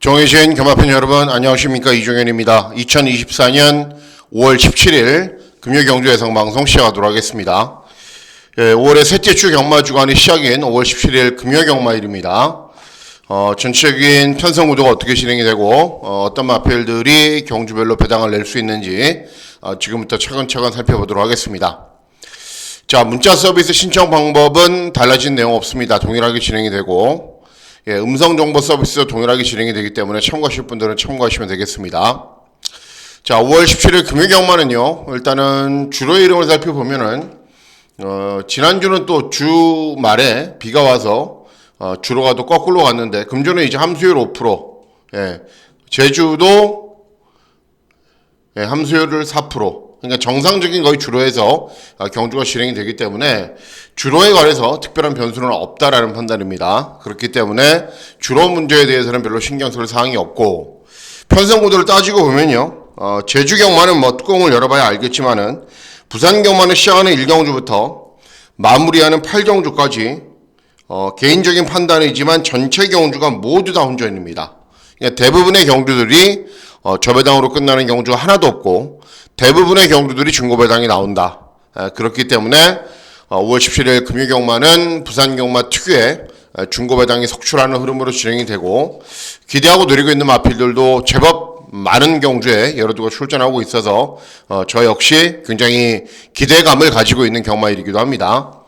정해진 경마팬 여러분 안녕하십니까, 이종현입니다. 2024년 5월 17일 금요경주 예상방송 시작하도록 하겠습니다. 5월의 셋째 주 경마 주간이 시작인 5월 17일 금요경마일입니다. 전체적인 편성 구도가 어떻게 진행이 되고 어떤 마필들이 경주별로 배당을 낼 수 있는지 지금부터 차근차근 살펴보도록 하겠습니다. 자, 문자 서비스 신청 방법은 달라진 내용 없습니다. 동일하게 진행이 되고 음성정보 서비스도 동일하게 진행이 되기 때문에 참고하실 분들은 참고하시면 되겠습니다. 자, 5월 17일 금요경마는요, 일단은 주로의 이름을 살펴보면은 지난주는 또 주말에 비가 와서 주로가 또 거꾸로 갔는데 금주는 이제 함수율 5%, 제주도 함수율을 4%, 그러니까 정상적인 거의 주로에서 경주가 진행이 되기 때문에 주로에 관해서 특별한 변수는 없다라는 판단입니다. 그렇기 때문에 주로 문제에 대해서는 별로 신경 쓸 사항이 없고, 편성 구도를 따지고 보면요, 제주 경마는 뭐 뚜껑을 열어봐야 알겠지만은 부산 경마는 시작하는 1경주부터 마무리하는 8경주까지 개인적인 판단이지만 전체 경주가 모두 다 혼전입니다. 그러니까 대부분의 경주들이 저배당으로 끝나는 경주가 하나도 없고 대부분의 경주들이 중고배당이 나온다. 그렇기 때문에 5월 17일 금요경마는 부산경마 특유의 중고배당이 속출하는 흐름으로 진행이 되고, 기대하고 노리고 있는 마필들도 제법 많은 경주에 여러 두가 출전하고 있어서 저 역시 굉장히 기대감을 가지고 있는 경마일이기도 합니다.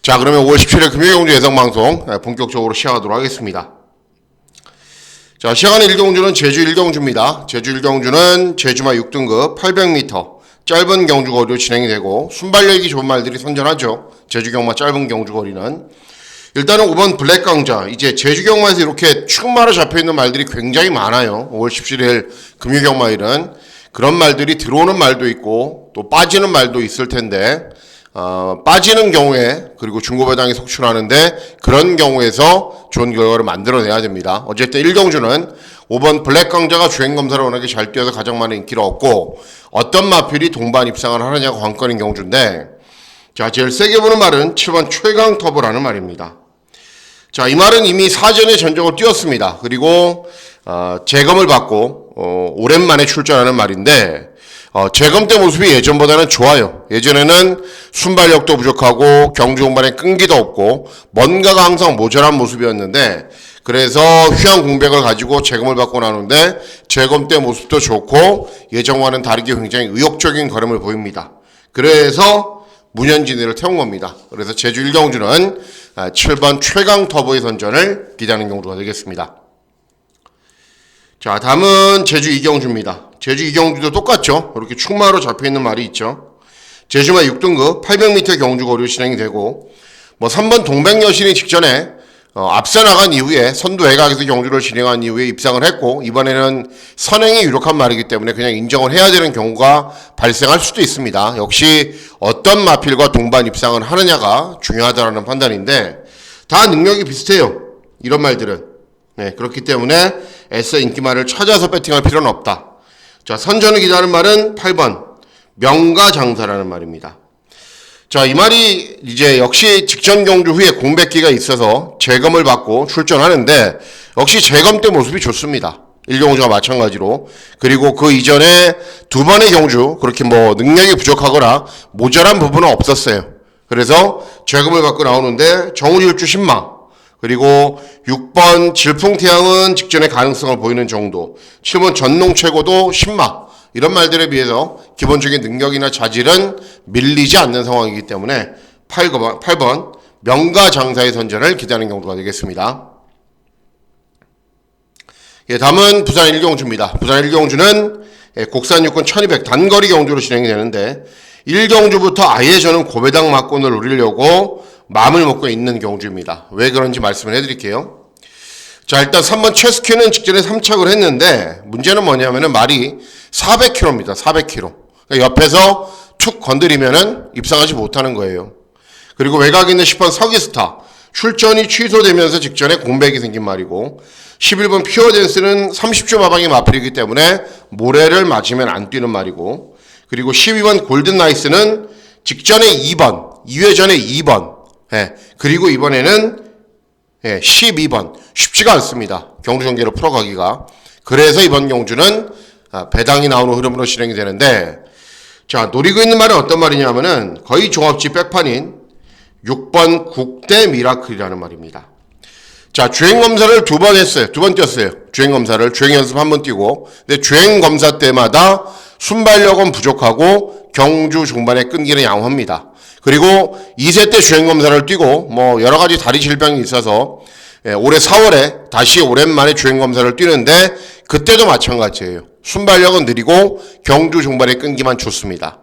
자, 그러면 5월 17일 금요경주 예상방송 본격적으로 시작하도록 하겠습니다. 자, 시작하는 1경주는 제주 1경주입니다. 제주 1경주는 제주마 6등급 800m 짧은 경주거리로 진행이 되고, 순발력이 좋은 말들이 선전하죠. 제주경마 짧은 경주거리는. 일단은 5번 블랙강자, 이제 제주경마에서 이렇게 축마로 잡혀있는 말들이 굉장히 많아요. 5월 17일 금요경마일은 그런 말들이 들어오는 말도 있고 또 빠지는 말도 있을 텐데, 빠지는 경우에 그리고 중고배당이 속출하는데 그런 경우에서 좋은 결과를 만들어내야 됩니다. 어쨌든 1경주는 5번 블랙강자가 주행검사를 워낙에 잘 뛰어서 가장 많은 인기를 얻고, 어떤 마필이 동반 입상을 하느냐가 관건인 경주인데, 자, 제일 세게 보는 말은 7번 최강터보라는 말입니다. 자, 이 말은 이미 사전에 전적을 뛰었습니다. 그리고 재검을 받고 오랜만에 출전하는 말인데, 재검 때 모습이 예전보다는 좋아요. 예전에는 순발력도 부족하고 경주 공반에 끈기도 없고 뭔가가 항상 모자란 모습이었는데, 그래서 휴양 공백을 가지고 재검을 받고 나오는데 재검 때 모습도 좋고 예전과는 다르게 굉장히 의욕적인 걸음을 보입니다. 그래서 문현진이를 태운 겁니다. 그래서 제주 1경주는 7번 최강 터보의 선전을 기대하는 경주가 되겠습니다. 자, 다음은 제주 2경주입니다. 제주 2경주도 똑같죠. 이렇게 축마로 잡혀있는 말이 있죠. 제주마 6등급 800m 경주거리로 진행이 되고, 3번 동백여신이 직전에 앞서 나간 이후에 선두 외곽에서 경주를 진행한 이후에 입상을 했고, 이번에는 선행이 유력한 말이기 때문에 그냥 인정을 해야 되는 경우가 발생할 수도 있습니다. 역시 어떤 마필과 동반 입상을 하느냐가 중요하다는 판단인데, 다 능력이 비슷해요. 이런 말들은. 그렇기 때문에 애써 인기말을 찾아서 배팅할 필요는 없다. 자, 선전을 기다하는 말은 8번 명가장사라는 말입니다. 자, 이 말이 이제 역시 직전 경주 후에 공백기가 있어서 재검을 받고 출전하는데, 역시 재검 때 모습이 좋습니다. 1경주와 마찬가지로. 그리고 그 이전에 두 번의 경주 그렇게 능력이 부족하거나 모자란 부분은 없었어요. 그래서 재검을 받고 나오는데 정우일주 신마, 그리고 6번 질풍태양은 직전에 가능성을 보이는 정도, 7번 전농최고도 신마, 이런 말들에 비해서 기본적인 능력이나 자질은 밀리지 않는 상황이기 때문에 8번 명가장사의 선전을 기대하는 경우가 되겠습니다. 다음은 부산 1경주입니다. 부산 1경주는 국산 육군 1200 단거리 경주로 진행이 되는데, 1경주부터 아예 저는 고배당 막권을 노리려고 마음을 먹고 있는 경주입니다. 왜 그런지 말씀을 해드릴게요. 자, 일단 3번 최스큐는 직전에 3착을 했는데, 문제는 뭐냐면은 말이 400km입니다. 400km. 그러니까 옆에서 툭 건드리면은 입상하지 못하는 거예요. 그리고 외곽에 있는 10번 서기스타, 출전이 취소되면서 직전에 공백이 생긴 말이고, 11번 퓨어댄스는 30주 마방의 마필이기 때문에 모래를 맞으면 안 뛰는 말이고, 그리고 12번 골든나이스는 직전에 2번, 2회전에 2번, 그리고 이번에는 12번. 쉽지가 않습니다. 경주 전개를 풀어가기가. 그래서 이번 경주는 배당이 나오는 흐름으로 진행이 되는데, 자, 노리고 있는 말은 어떤 말이냐면은 거의 종합지 백판인 6번 국대 미라클이라는 말입니다. 자, 주행검사를 2번 했어요. 2번 뛰었어요. 주행검사를. 주행연습 1번 뛰고. 근데 주행검사 때마다 순발력은 부족하고 경주 중반에 끈기는 양호합니다. 그리고 2세 때 주행검사를 뛰고 뭐 여러가지 다리 질병이 있어서 올해 4월에 다시 오랜만에 주행검사를 뛰는데 그때도 마찬가지예요. 순발력은 느리고 경주 중반에 끈기만 좋습니다.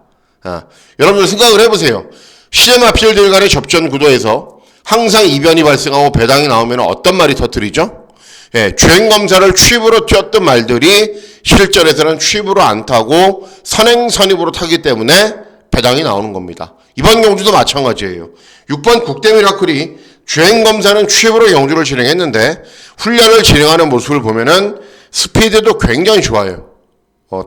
여러분들 생각을 해보세요. 시제마필들 간의 접전 구도에서 항상 이변이 발생하고 배당이 나오면 어떤 말이 터뜨리죠? 주행검사를 취입으로 뛰었던 말들이 실전에서는 취입으로 안 타고 선행선입으로 타기 때문에 배당이 나오는 겁니다. 이번 경주도 마찬가지예요. 6번 국대 미라클이 주행검사는 취입으로 경주를 진행했는데 훈련을 진행하는 모습을 보면은 스피드도 굉장히 좋아요.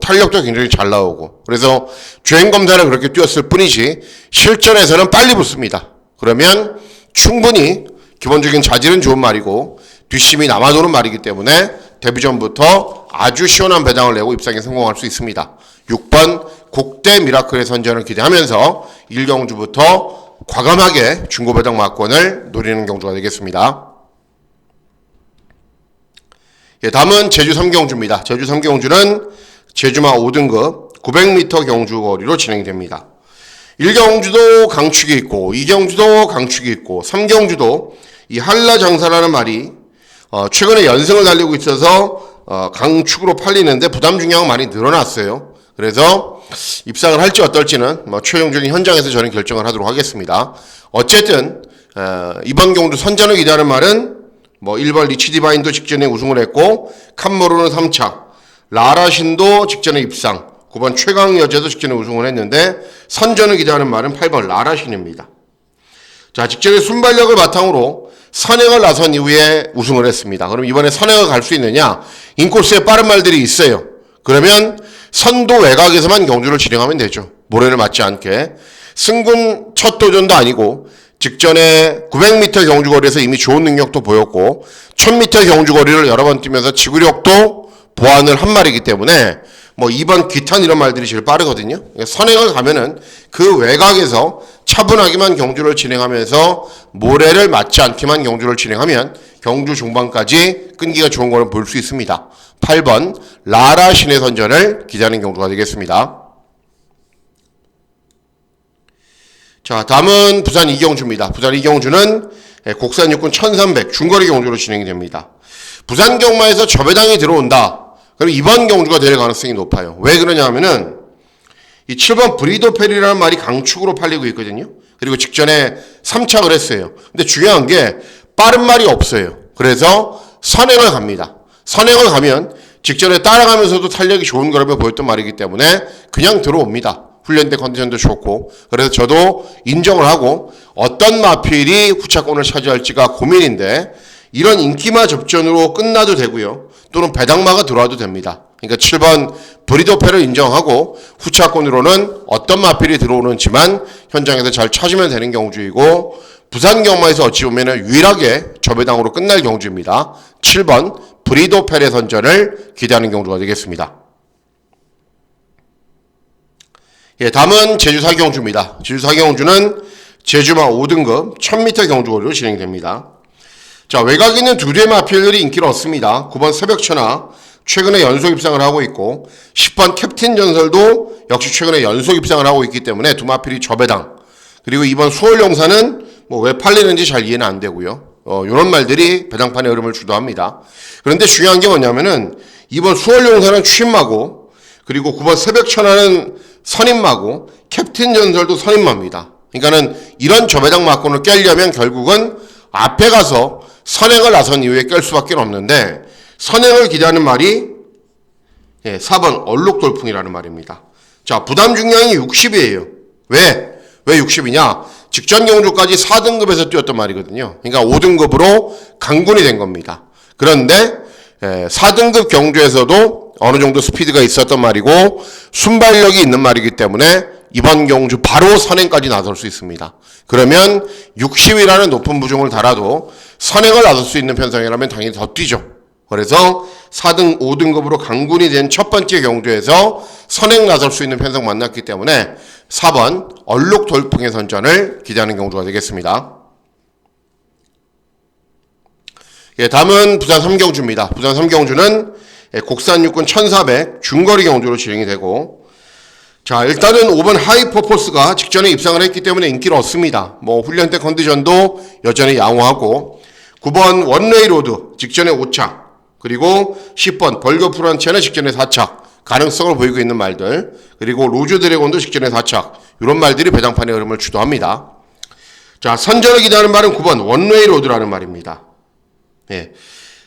탄력도 굉장히 잘 나오고. 그래서 주행검사를 그렇게 뛰었을 뿐이지 실전에서는 빨리 붙습니다. 그러면 충분히 기본적인 자질은 좋은 말이고 뒷심이 남아도는 말이기 때문에 데뷔전부터 아주 시원한 배당을 내고 입상에 성공할 수 있습니다. 6번 국대 미라클의 선전을 기대하면서 1경주부터 과감하게 중고배당 막권을 노리는 경주가 되겠습니다. 다음은 제주 3경주입니다. 제주 3경주는 제주마 5등급 900m 경주 거리로 진행이 됩니다. 1경주도 강축이 있고 2경주도 강축이 있고 3경주도 이 한라장사라는 말이 최근에 연승을 달리고 있어서 강축으로 팔리는데 부담 중량은 많이 늘어났어요. 그래서 입상을 할지 어떨지는 최종적인 현장에서 저는 결정을 하도록 하겠습니다. 어쨌든 이번 경주 선전을 기대하는 말은 1번 리치디바인도 직전에 우승을 했고 칸모르는 3차, 라라신도 직전에 입상, 9번 최강여제도 직전에 우승을 했는데 선전을 기대하는 말은 8번 라라신입니다. 자, 직전에 순발력을 바탕으로 선행을 나선 이후에 우승을 했습니다. 그럼 이번에 선행을 갈 수 있느냐? 인코스에 빠른 말들이 있어요. 그러면 선도 외곽에서만 경주를 진행하면 되죠. 모래를 맞지 않게. 승군 첫 도전도 아니고 직전에 900m 경주거리에서 이미 좋은 능력도 보였고 1000m 경주거리를 여러 번 뛰면서 지구력도 보완을 한 말이기 때문에 2번 기탄 이런 말들이 제일 빠르거든요. 선행을 가면은 그 외곽에서 차분하게만 경주를 진행하면서 모래를 맞지 않게만 경주를 진행하면 경주 중반까지 끈기가 좋은 거를 볼 수 있습니다. 8번 라라 신의 선전을 기대하는 경주가 되겠습니다. 자, 다음은 부산 2경주입니다. 부산 2경주는 곡산 육군 1300 중거리 경주로 진행이 됩니다. 부산 경마에서 저배당이 들어온다. 그럼 이번 경주가 될 가능성이 높아요. 왜 그러냐 하면은 이 7번 브리도펠이라는 말이 강축으로 팔리고 있거든요. 그리고 직전에 3착을 했어요. 근데 중요한 게 빠른 말이 없어요. 그래서 선행을 갑니다. 선행을 가면 직전에 따라가면서도 탄력이 좋은 거라며 보였던 말이기 때문에 그냥 들어옵니다. 훈련 때 컨디션도 좋고. 그래서 저도 인정을 하고 어떤 마필이 후차권을 차지할지가 고민인데 이런 인기마 접전으로 끝나도 되고요. 또는 배당마가 들어와도 됩니다. 그러니까 7번 브리도페를 인정하고 후차권으로는 어떤 마필이 들어오는지만 현장에서 잘 찾으면 되는 경주이고 부산 경마에서 어찌 보면 유일하게 저배당으로 끝날 경주입니다. 7번 브리도펠의 선전을 기대하는 경주가 되겠습니다. 다음은 제주 4경주입니다. 제주 4경주는 제주마 5등급 1000m 경주거리로 진행됩니다. 자, 외곽에 있는 두 대의 마필들이 인기를 얻습니다. 9번 새벽천하 최근에 연속 입상을 하고 있고 10번 캡틴 전설도 역시 최근에 연속 입상을 하고 있기 때문에 두 마필이 저배당. 그리고 2번 수월용사는 왜 팔리는지 잘 이해는 안 되고요. 이런 말들이 배당판의 흐름을 주도합니다. 그런데 중요한 게 뭐냐면은 2번 수월용사는 취임마고 그리고 9번 새벽천하는 선임마고 캡틴 전설도 선임마입니다. 그러니까는 이런 저배당 막권을 깨려면 결국은 앞에 가서 선행을 나선 이후에 깰 수밖에 없는데 선행을 기대하는 말이 4번 얼룩돌풍이라는 말입니다. 자, 부담 중량이 60이에요. 왜 60이냐? 직전 경주까지 4등급에서 뛰었던 말이거든요. 그러니까 5등급으로 강군이 된 겁니다. 그런데 4등급 경주에서도 어느 정도 스피드가 있었던 말이고 순발력이 있는 말이기 때문에 이번 경주 바로 선행까지 나설 수 있습니다. 그러면 60이라는 높은 부종을 달아도 선행을 나설 수 있는 편성이라면 당연히 더 뛰죠. 그래서 4등, 5등급으로 강군이 된 첫 번째 경주에서 선행 나설 수 있는 편성 만났기 때문에 4번 얼룩 돌풍의 선전을 기대하는 경주가 되겠습니다. 예, 다음은 부산 3경주입니다. 부산 3경주는 국산 육군 1400 중거리 경주로 진행이 되고, 자, 일단은 5번 하이퍼포스가 직전에 입상을 했기 때문에 인기를 얻습니다. 훈련 때 컨디션도 여전히 양호하고, 9번 원웨이 로드 직전에 5착, 그리고 10번 벌거 프란치아는 직전에 4착, 가능성을 보이고 있는 말들, 그리고 로즈 드래곤도 직전에 4착, 이런 말들이 배당판의 흐름을 주도합니다. 자, 선전을 기대하는 말은 9번 원웨이 로드라는 말입니다. 예.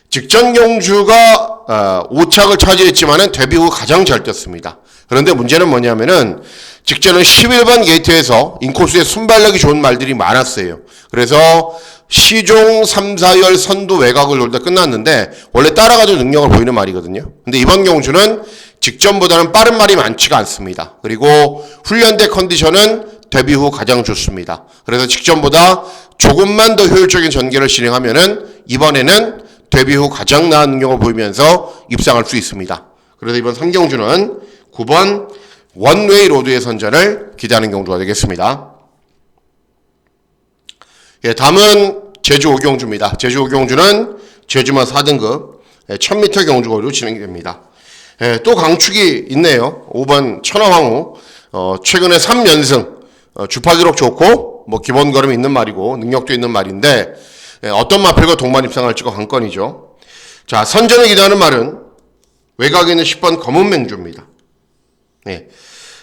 직전 경주가 5착을 차지했지만은 데뷔 후 가장 잘 뛰었습니다. 그런데 문제는 뭐냐면은 직전은 11번 게이트에서 인코스에 순발력이 좋은 말들이 많았어요. 그래서 시종 3, 4열 선두 외곽을 돌다 끝났는데 원래 따라가도 능력을 보이는 말이거든요. 근데 이번 경주는 직전보다는 빠른 말이 많지가 않습니다. 그리고 훈련대 컨디션은 데뷔 후 가장 좋습니다. 그래서 직전보다 조금만 더 효율적인 전개를 진행하면은 이번에는 데뷔 후 가장 나은 능력을 보이면서 입상할 수 있습니다. 그래서 이번 3경주는 9번 원웨이 로드의 선전을 기대하는 경주가 되겠습니다. 예, 다음은 제주 5경주입니다. 제주 5경주는 제주만 4등급 1000m 경주거리로 진행이 됩니다. 예, 또 강축이 있네요. 5번 천하황후 최근에 3연승 주파 기록 좋고 기본 걸음이 있는 말이고 능력도 있는 말인데 어떤 마필과 동반 입상할지가 관건이죠. 자, 선전을 기대하는 말은 외곽에 있는 10번 검은 맹주입니다. 네.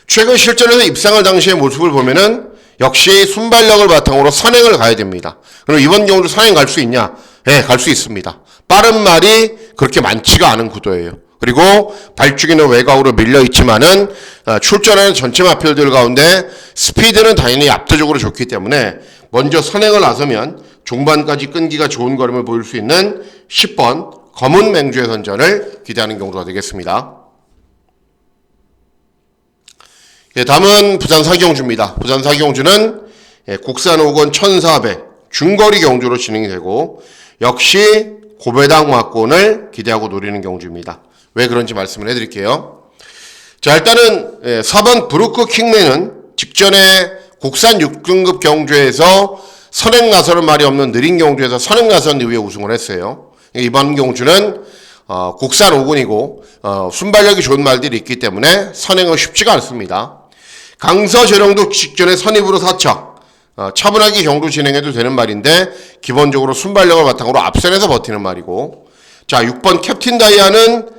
최근 실전에서 입상할 당시의 모습을 보면은 역시 순발력을 바탕으로 선행을 가야 됩니다. 그럼 이번 경우도 선행 갈 수 있냐? 네, 갈 수 있습니다. 빠른 말이 그렇게 많지가 않은 구도예요. 그리고 발주기는 외곽으로 밀려 있지만은 출전하는 전체 마필들 가운데 스피드는 당연히 압도적으로 좋기 때문에 먼저 선행을 나서면 종반까지 끈기가 좋은 걸음을 보일 수 있는 10번 검은 맹주의 선전을 기대하는 경우가 되겠습니다. 예, 다음은 부산 4경주입니다. 부산 4경주는 국산 5권 1400 중거리 경주로 진행이 되고 역시 고배당 막권을 기대하고 노리는 경주입니다. 왜 그런지 말씀을 해드릴게요. 자, 일단은 4번 브루크 킹맨은 직전에 국산 6등급 경주에서 선행 나서는 말이 없는 느린 경주에서 선행 나선 이후에 우승을 했어요. 이번 경주는 국산 5군이고 순발력이 좋은 말들이 있기 때문에 선행은 쉽지가 않습니다. 강서 재령도 직전에 선입으로 4차 차분하게 경주 진행해도 되는 말인데 기본적으로 순발력을 바탕으로 앞선에서 버티는 말이고, 자, 6번 캡틴 다이아는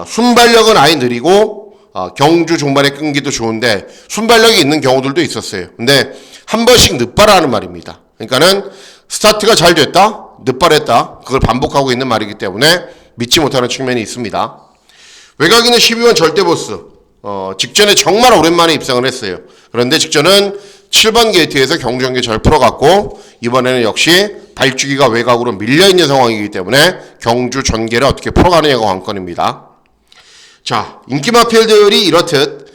순발력은 아예 느리고 경주 종반의 끈기도 좋은데 순발력이 있는 경우들도 있었어요. 근데 한 번씩 늦바라는 말입니다. 그러니까는 스타트가 잘 됐다, 늦발했다, 그걸 반복하고 있는 말이기 때문에 믿지 못하는 측면이 있습니다. 외곽에는 12번 절대보스 직전에 정말 오랜만에 입상을 했어요. 그런데 직전은 7번 게이트에서 경주 전개 잘 풀어갔고 이번에는 역시 발주기가 외곽으로 밀려있는 상황이기 때문에 경주 전개를 어떻게 풀어가느냐가 관건입니다. 자, 인기 마필들이 이렇듯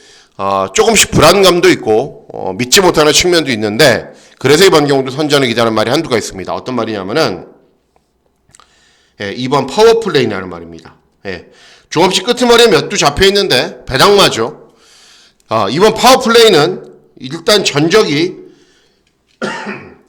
조금씩 불안감도 있고 믿지 못하는 측면도 있는데 그래서 이번 경우도 선전을 기대하는 말이 한두가 있습니다. 어떤 말이냐면은 2번 파워플레이라는 말입니다. 종합식 끄트머리에 몇 두 잡혀있는데 배당마죠. 이번 파워플레이는 일단 전적이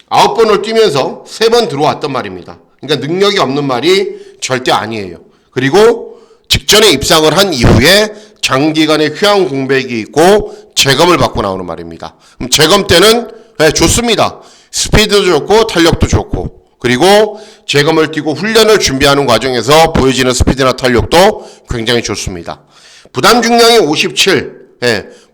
9번을 뛰면서 3번 들어왔단 말입니다. 그러니까 능력이 없는 말이 절대 아니에요. 그리고 직전에 입상을 한 이후에 장기간의 휴양 공백이 있고 재검을 받고 나오는 말입니다. 그럼 재검 때는 좋습니다. 스피드도 좋고 탄력도 좋고 그리고 재검을 뛰고 훈련을 준비하는 과정에서 보여지는 스피드나 탄력도 굉장히 좋습니다. 부담 중량이 57.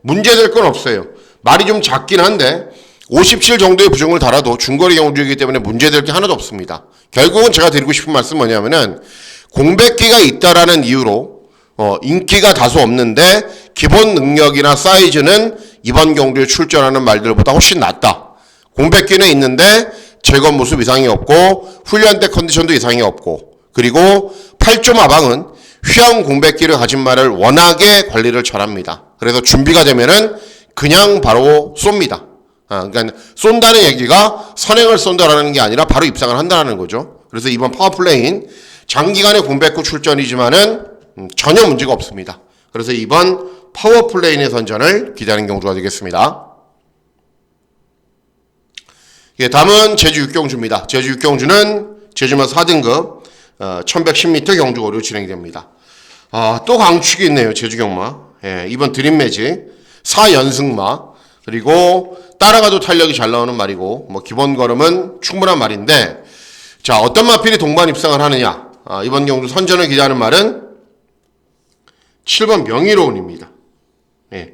문제될 건 없어요. 말이 좀 작긴 한데 57 정도의 부종을 달아도 중거리 경주이기 때문에 문제될 게 하나도 없습니다. 결국은 제가 드리고 싶은 말씀 뭐냐면은 공백기가 있다라는 이유로 인기가 다소 없는데 기본 능력이나 사이즈는 이번 경주에 출전하는 말들보다 훨씬 낫다. 공백기는 있는데 재검 모습 이상이 없고 훈련 때 컨디션도 이상이 없고 그리고 8조 마방은 휴양 공백기를 가진 말을 워낙에 관리를 잘합니다. 그래서 준비가 되면은 그냥 바로 쏩니다. 그러니까 쏜다는 얘기가 선행을 쏜다라는 게 아니라 바로 입상을 한다는 거죠. 그래서 이번 파워플레인 장기간의 공백후 출전이지만은 전혀 문제가 없습니다. 그래서 이번 파워플레인의 선전을 기대하는 경주가 되겠습니다. 예, 다음은 제주 육경주입니다. 제주 육경주는 제주마 4등급 1110m 경주거리로 진행됩니다. 또 강축이 있네요. 제주 경마. 예, 이번 드림매직 4연승마, 그리고 따라가도 탄력이 잘 나오는 말이고, 뭐 기본 걸음은 충분한 말인데, 자, 어떤 마필이 동반 입상을 하느냐? 이번 경주 선전을 기대하는 말은 7번 명의로운입니다. 예.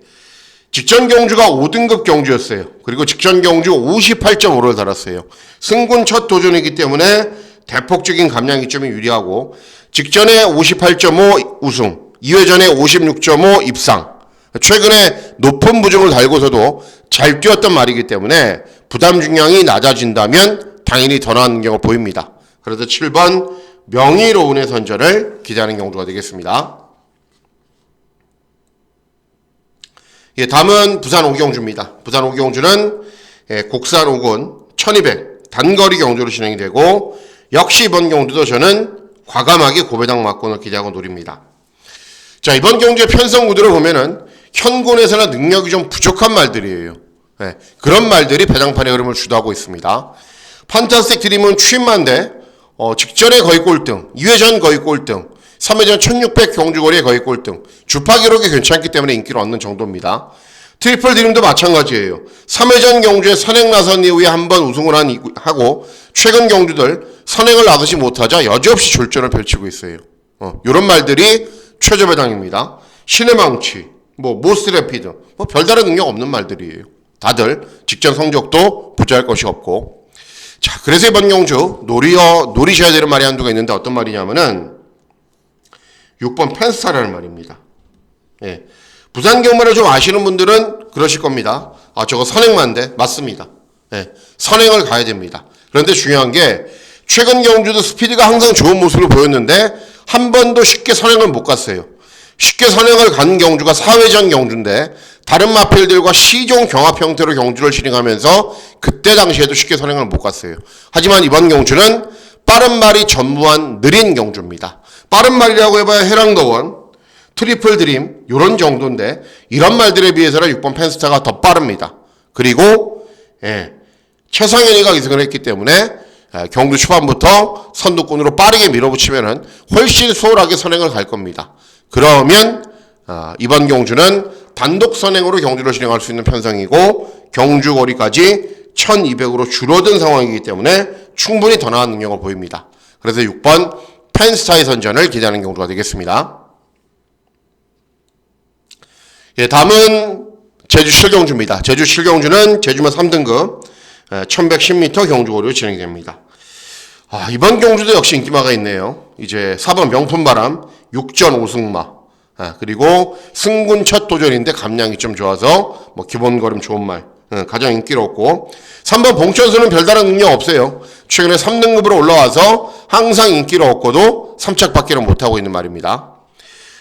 직전 경주가 5등급 경주였어요. 그리고 직전 경주 58.5를 달았어요. 승군 첫 도전이기 때문에 대폭적인 감량이점이 유리하고, 직전에 58.5 우승, 2회전에 56.5 입상, 최근에 높은 부정을 달고서도 잘 뛰었던 말이기 때문에 부담 중량이 낮아진다면 당연히 더 나은 경우가 보입니다. 그래서 7번 명의로운의 선전을 기대하는 경주가 되겠습니다. 예, 다음은 부산 오경주입니다. 부산 오경주는 곡산 5군 1200 단거리 경주로 진행이 되고, 역시 이번 경주도 저는 과감하게 고배당 막권을 기대하고 노립니다. 자, 이번 경주의 편성 구도를 보면은 현군에서는 능력이 좀 부족한 말들이에요. 네, 그런 말들이 배당판의 흐름을 주도하고 있습니다. 판타스틱 드림은 추임만데 직전에 거의 꼴등, 2회전 거의 꼴등, 3회전 1600 경주거리에 거의 꼴등, 주파 기록이 괜찮기 때문에 인기를 얻는 정도입니다. 트리플 드림도 마찬가지예요. 3회전 경주에 선행 나선 이후에 한번 우승을 하고, 최근 경주들 선행을 나서지 못하자 여지없이 졸전을 펼치고 있어요. 이런 말들이 최저 배당입니다. 신의 망치, 모스트래피드, 별다른 능력 없는 말들이에요. 다들 직전 성적도 부자할 것이 없고. 자, 그래서 이번 경주 노리셔야 되는 말이 한두가 있는데, 어떤 말이냐면은 6번 펜스타라는 말입니다. 예. 부산 경마를 좀 아시는 분들은 그러실 겁니다. 저거 선행만데. 맞습니다. 예. 선행을 가야 됩니다. 그런데 중요한 게, 최근 경주도 스피드가 항상 좋은 모습을 보였는데 한 번도 쉽게 선행을 못 갔어요. 쉽게 선행을 간 경주가 4회전 경주인데, 다른 마필들과 시종 경합 형태로 경주를 진행하면서 그때 당시에도 쉽게 선행을 못 갔어요. 하지만 이번 경주는 빠른 말이 전무한 느린 경주입니다. 빠른 말이라고 해봐야 해랑더원, 트리플 드림 이런 정도인데, 이런 말들에 비해서는 6번 펜스타가 더 빠릅니다. 그리고 최상현이가 기승을 했기 때문에 경주 초반부터 선두권으로 빠르게 밀어붙이면은 훨씬 수월하게 선행을 갈 겁니다. 그러면 이번 경주는 단독 선행으로 경주를 진행할 수 있는 편성이고, 경주 거리까지 1200으로 줄어든 상황이기 때문에 충분히 더 나은 능력을 보입니다. 그래서 6번 펜스타의 선전을 기대하는 경주가 되겠습니다. 예, 다음은 제주 실경주입니다. 제주 실경주는 제주마 3등급 1110m 경주거리로 진행됩니다. 이번 경주도 역시 인기마가 있네요. 이제 4번 명품바람 6전 5승마, 그리고 승군 첫 도전인데 감량이 좀 좋아서 기본 걸음 좋은 말, 가장 인기롭고, 3번 봉천수는 별다른 능력 없어요. 최근에 3등급으로 올라와서 항상 인기를 얻고도 3착밖에는 못하고 있는 말입니다.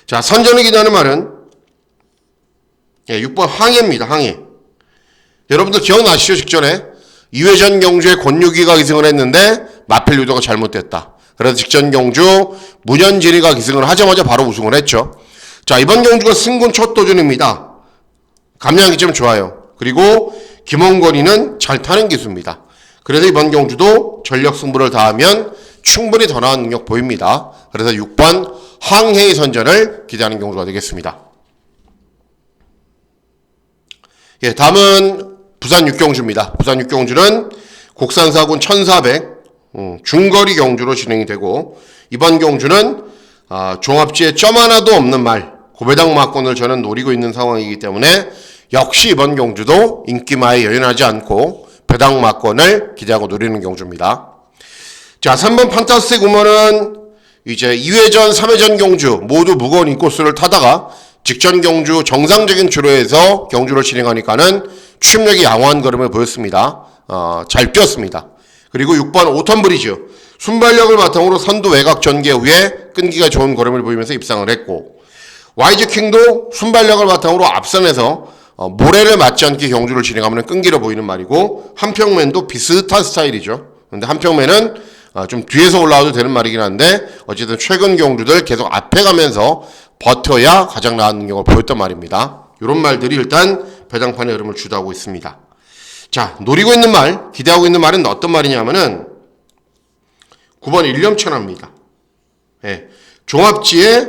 자, 선전을 기대하는 말은 6번 항해입니다. 항해. 여러분들 기억나시죠? 직전에 2회전 경주에 권유기가 기승을 했는데 마필 유도가 잘못됐다. 그래서 직전 경주 문현진이가 기승을 하자마자 바로 우승을 했죠. 자, 이번 경주가 승군 첫 도전입니다. 감량이 좀 좋아요. 그리고 김홍건이는 잘 타는 기수입니다. 그래서 이번 경주도 전력 승부를 다하면 충분히 더 나은 능력 보입니다. 그래서 6번 항해의 선전을 기대하는 경주가 되겠습니다. 예, 다음은 부산 육경주입니다. 부산 육경주는 곡산 4군 1400 중거리 경주로 진행이 되고, 이번 경주는 종합지에 점 하나도 없는 말, 고배당 막권을 저는 노리고 있는 상황이기 때문에 역시 이번 경주도 인기마에 여연하지 않고 배당 막권을 기대하고 노리는 경주입니다. 자, 3번 판타스틱 우먼은 이제 2회전, 3회전 경주 모두 무거운 인코스를 타다가 직전 경주 정상적인 주로에서 경주를 진행하니까는 추임력이 양호한 걸음을 보였습니다. 잘 뛰었습니다. 그리고 6번 오턴브리즈 순발력을 바탕으로 선두 외곽 전개 후에 끈기가 좋은 걸음을 보이면서 입상을 했고, 와이즈킹도 순발력을 바탕으로 앞선에서 모래를 맞지 않게 경주를 진행하면 끈기로 보이는 말이고, 한평맨도 비슷한 스타일이죠. 근데 한평맨은 좀 뒤에서 올라와도 되는 말이긴 한데, 어쨌든 최근 경주들 계속 앞에 가면서 버텨야 가장 나은 능력을 보였단 말입니다. 이런 말들이 일단 배당판의 흐름을 주도하고 있습니다. 자, 노리고 있는 말, 기대하고 있는 말은 어떤 말이냐면은 9번 일념천하입니다. 예, 종합지에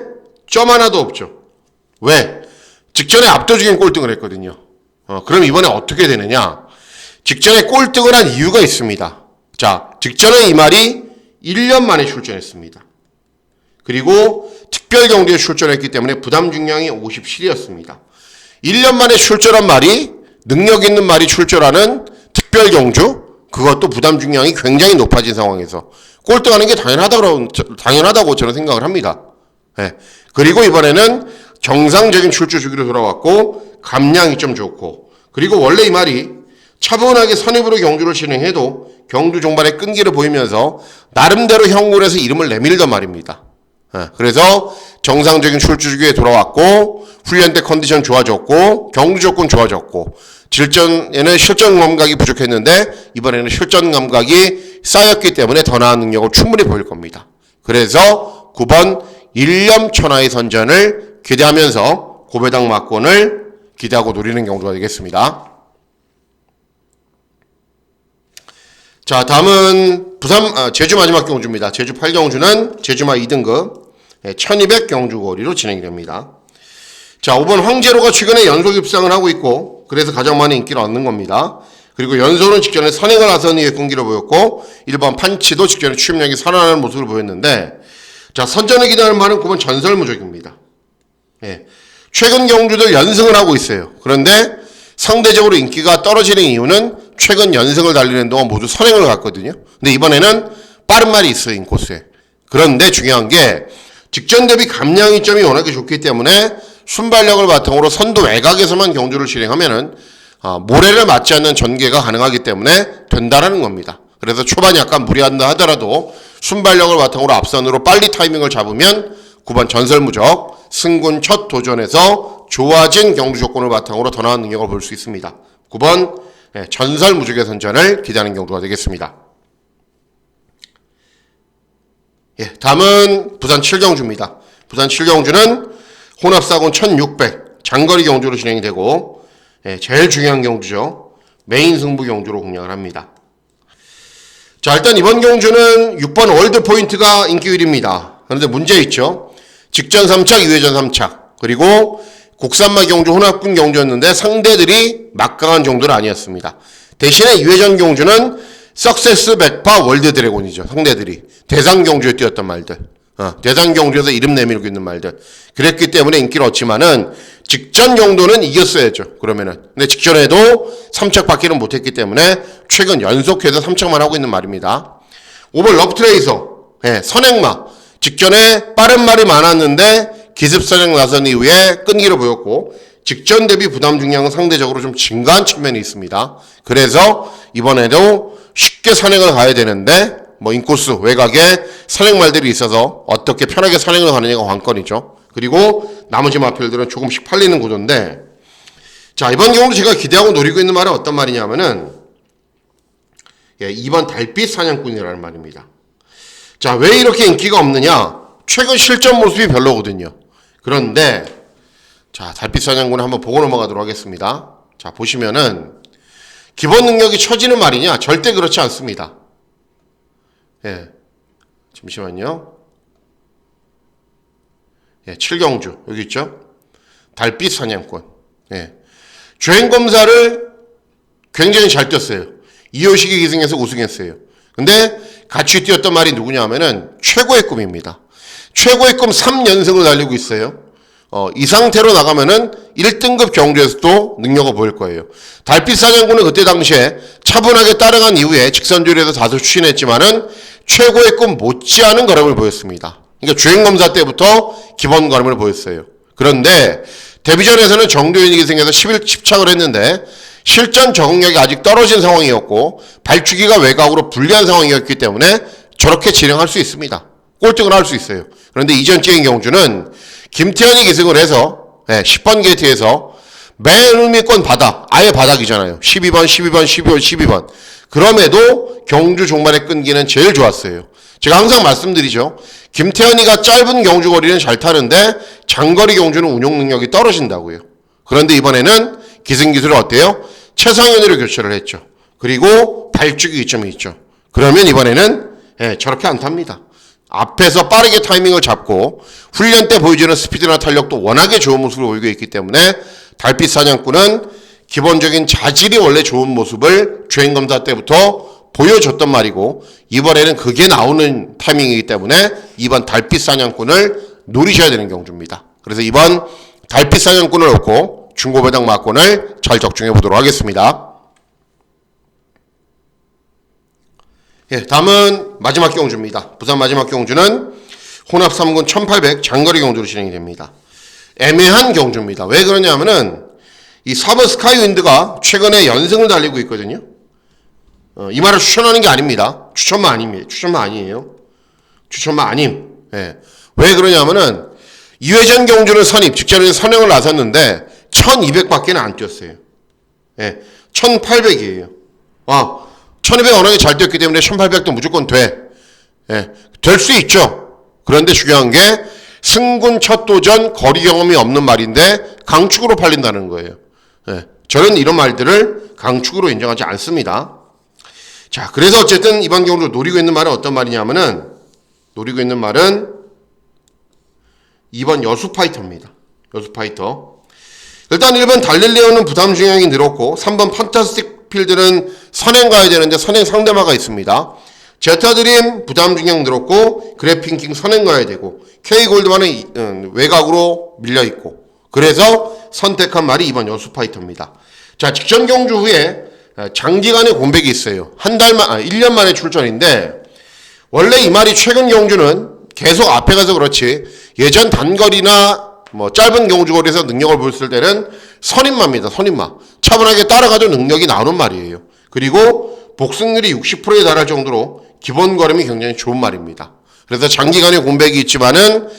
점 하나도 없죠. 왜? 직전에 압도적인 꼴등을 했거든요. 그럼 이번에 어떻게 되느냐? 직전에 꼴등을 한 이유가 있습니다. 자, 직전에 이 말이 1년 만에 출전했습니다. 그리고 특별 경주에 출전했기 때문에 부담 중량이 57이었습니다. 1년 만에 출전한 말이 능력 있는 말이 출전하는 특별 경주, 그것도 부담 중량이 굉장히 높아진 상황에서 꼴등하는 게 당연하다고 저는 생각을 합니다. 네. 그리고 이번에는 정상적인 출주 주기로 돌아왔고 감량이 좀 좋고, 그리고 원래 이 말이 차분하게 선입으로 경주를 진행해도 경주 종반에 끈기를 보이면서 나름대로 형굴에서 이름을 내밀던 말입니다. 네. 그래서 정상적인 출주 주기에 돌아왔고 훈련 때 컨디션 좋아졌고 경주 조건 좋아졌고, 질전에는 실전 감각이 부족했는데 이번에는 실전 감각이 쌓였기 때문에 더 나은 능력을 충분히 보일 겁니다. 그래서 9번 일념천하의 선전을 기대하면서 고배당 막권을 기대하고 노리는 경주가 되겠습니다. 자, 다음은 제주 마지막 경주입니다. 제주 8경주는 제주마 2등급 1200 경주거리로 진행이 됩니다. 자, 5번 황제로가 최근에 연속 입상을 하고 있고 그래서 가장 많은 인기를 얻는 겁니다. 그리고 연소는 직전에 선행을 나선 이후에 끈기를 보였고 1번 판치도 직전에 취임력이 살아나는 모습을 보였는데, 자, 선전을 기대하는 말은 9번 전설무적입니다. 예, 최근 경주들 연승을 하고 있어요. 그런데 상대적으로 인기가 떨어지는 이유는 최근 연승을 달리는 동안 모두 선행을 갔거든요. 근데 이번에는 빠른 말이 있어요, 인코스에. 그런데 중요한 게 직전 대비 감량이점이 워낙에 좋기 때문에 순발력을 바탕으로 선두 외곽에서만 경주를 진행하면은 모래를 맞지 않는 전개가 가능하기 때문에 된다라는 겁니다. 그래서 초반이 약간 무리한다 하더라도 순발력을 바탕으로 앞선으로 빨리 타이밍을 잡으면 9번 전설무적 승군 첫 도전에서 좋아진 경주 조건을 바탕으로 더 나은 능력을 볼 수 있습니다. 9번 전설무적의 선전을 기대하는 경주가 되겠습니다. 예, 다음은 부산 7경주입니다. 부산 7경주는 혼합사군 1600 장거리 경주로 진행이 되고, 제일 중요한 경주죠. 메인 승부 경주로 공략을 합니다. 자, 일단 이번 경주는 6번 월드 포인트가 인기 1위입니다. 그런데 문제 있죠. 직전 3착, 2회전 3착, 그리고 국산마 경주, 혼합군 경주였는데 상대들이 막강한 정도는 아니었습니다. 대신에 2회전 경주는 석세스 백파 월드 드래곤이죠. 상대들이 대상 경주에 뛰었던 말들, 대상 경주에서 이름 내밀고 있는 말들. 그랬기 때문에 인기를 얻지만은 직전 정도는 이겼어야죠. 그러면은. 근데 직전에도 3착 받기는 못했기 때문에 최근 연속해서 3착만 하고 있는 말입니다. 5번 러프트레이서, 선행마. 직전에 빠른 말이 많았는데 기습선행 나선 이후에 끈기를 보였고, 직전 대비 부담 중량은 상대적으로 좀 증가한 측면이 있습니다. 그래서 이번에도 쉽게 선행을 가야 되는데 인코스 외곽에 선행말들이 있어서 어떻게 편하게 선행을 가느냐가 관건이죠. 그리고 나머지 마필들은 조금씩 팔리는 구조인데, 자, 이번 경우도 제가 기대하고 노리고 있는 말은 어떤 말이냐면은 2번 달빛 사냥꾼이라는 말입니다. 자, 왜 이렇게 인기가 없느냐? 최근 실전 모습이 별로거든요. 그런데 자, 달빛 사냥꾼을 한번 보고 넘어가도록 하겠습니다. 자, 보시면은 기본 능력이 처지는 말이냐? 절대 그렇지 않습니다. 예, 잠시만요. 7경주 여기 있죠. 달빛 사냥꾼. 주행검사를 굉장히 잘 뛰었어요. 이호식이 기승해서 우승했어요. 근데 같이 뛰었던 말이 누구냐 하면은 최고의 꿈입니다. 최고의 꿈 3연승을 달리고 있어요. 이 상태로 나가면은 1등급 경주에서도 능력을 보일 거예요. 달빛 사냥꾼은 그때 당시에 차분하게 따라간 이후에 직선주리에서 다소 추진했지만은 최고의 꿈 못지않은 걸음을 보였습니다. 그러니까 주행검사 때부터 기본 걸음을 보였어요. 그런데 데뷔전에서는 정도현이 기승해서 10착을 했는데 실전 적응력이 아직 떨어진 상황이었고 발주기가 외곽으로 불리한 상황이었기 때문에 저렇게 진행할 수 있습니다. 꼴등을 할 수 있어요. 그런데 이전 게임 경주는 김태현이 기승을 해서 10번 게이트에서 맨 위권 바닥, 아예 바닥이잖아요. 12번, 12번, 12번, 12번. 그럼에도 경주 종말의 끈기는 제일 좋았어요. 제가 항상 말씀드리죠. 김태현이가 짧은 경주 거리는 잘 타는데 장거리 경주는 운용 능력이 떨어진다고요. 그런데 이번에는 기승기술을 어때요? 최상현으로 교체를 했죠. 그리고 발주기 이점이 있죠. 그러면 이번에는 저렇게 안 탑니다. 앞에서 빠르게 타이밍을 잡고 훈련 때 보여주는 스피드나 탄력도 워낙에 좋은 모습을 보이고 있기 때문에 달빛 사냥꾼은 기본적인 자질이 원래 좋은 모습을 주행검사 때부터 보여줬단 말이고 이번에는 그게 나오는 타이밍이기 때문에 이번 달빛 사냥꾼을 노리셔야 되는 경주입니다. 그래서 이번 달빛 사냥꾼을 놓고 중고배당 막권을 잘 적중해 보도록 하겠습니다. 다음은 마지막 경주입니다. 부산 마지막 경주는 혼합 3군 1800 장거리 경주로 진행이 됩니다. 애매한 경주입니다. 왜 그러냐면은 이 4번 스카이윈드가 최근에 연승을 달리고 있거든요. 이 말을 추천하는 게 아닙니다. 추천만 아닙니다. 추천만 아니에요. 추천만 아님. 왜 그러냐면은 2회전 경주는 선입, 직전에 선행을 나섰는데 1200밖에는 안 뛰었어요. 1800이에요. 1200 워낙에 잘 뛰었기 때문에 1800도 무조건 돼. 될 수 있죠. 그런데 중요한 게 승군 첫 도전 거리 경험이 없는 말인데 강축으로 팔린다는 거예요. 저는 이런 말들을 강축으로 인정하지 않습니다. 자, 그래서 어쨌든 이번 경주로 노리고 있는 말은 어떤 말이냐면은 노리고 있는 말은 2번 여수파이터입니다. 여수파이터. 일단 1번 달릴레오는 부담 중량이 늘었고 3번 판타스틱 필드는 선행 가야 되는데 선행 상대마가 있습니다. 제타드림 부담 중량 늘었고 그래핑킹 선행 가야 되고 K골드만은 외곽으로 밀려있고 그래서 선택한 말이 2번 여수파이터입니다. 자, 직전 경주 후에 장기간의 공백이 있어요. 1년 만에 출전인데 원래 이 말이 최근 경주는 계속 앞에 가서 그렇지 예전 단거리나 짧은 경주거리에서 능력을 보였을 때는 선임마입니다. 선임마. 차분하게 따라가도 능력이 나오는 말이에요. 그리고 복승률이 60%에 달할 정도로 기본 걸음이 굉장히 좋은 말입니다. 그래서 장기간의 공백이 있지만은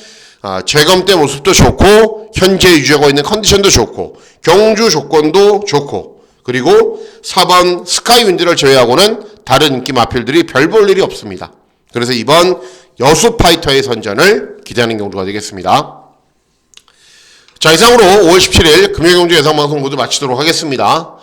재검 때 모습도 좋고 현재 유지하고 있는 컨디션도 좋고 경주 조건도 좋고 그리고 4번 스카이윈드를 제외하고는 다른 인기 마필들이 별 볼 일이 없습니다. 그래서 이번 여수파이터의 선전을 기대하는 경주가 되겠습니다. 자, 이상으로 5월 17일 금요경주 예상방송 모두 마치도록 하겠습니다.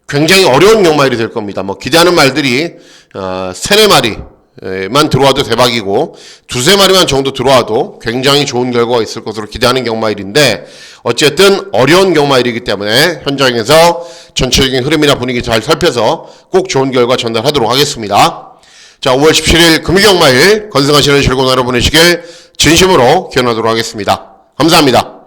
굉장히 어려운 경마일이 될 겁니다. 기대하는 말들이 3-4마리만 들어와도 대박이고 2-3마리만 정도 들어와도 굉장히 좋은 결과가 있을 것으로 기대하는 경마일인데 어쨌든 어려운 경마일이기 때문에 현장에서 전체적인 흐름이나 분위기 잘 살펴서 꼭 좋은 결과 전달하도록 하겠습니다. 자, 5월 17일 금요경마일 건승하시는 즐거운 하루 보내시길 진심으로 기원하도록 하겠습니다. 감사합니다.